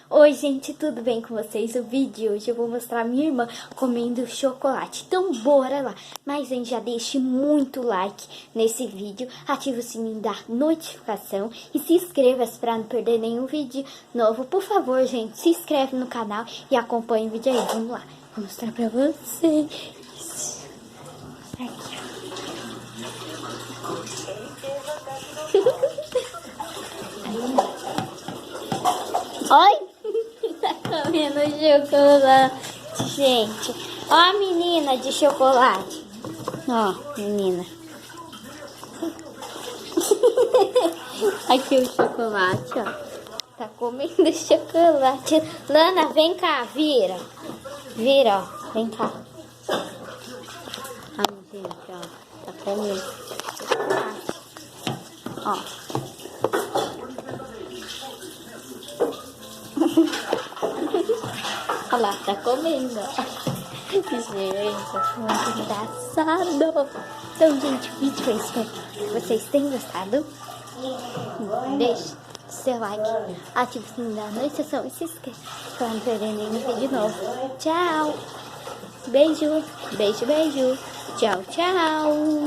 Oi gente, tudo bem com vocês? O vídeo de hoje eu vou mostrar minha irmã comendo chocolate. Então bora lá! Mas gente, já deixe muito like nesse vídeo, ative o sininho da notificação e se inscreva para não perder nenhum vídeo novo. Por favor gente, se inscreve no canal e acompanhe o vídeo aí. Vamos lá, vou mostrar pra vocês. Aqui, Oi! Tá comendo chocolate, gente. Ó a menina de chocolate. Ó, menina. Aqui o chocolate, ó. Tá comendo chocolate. Lana, vem cá, vira. Vira, ó. Vem cá. Ai, gente, ó. Tá comendo chocolate. Ó. Olha lá, tá comendo. Gente, é muito engraçado. Então, gente, o vídeo é isso. Espero que vocês tenham gostado. Deixe seu like, ative o sininho da notificação e se inscreva para não perder nenhum vídeo novo. Tchau. Beijo, beijo, beijo. Tchau, tchau.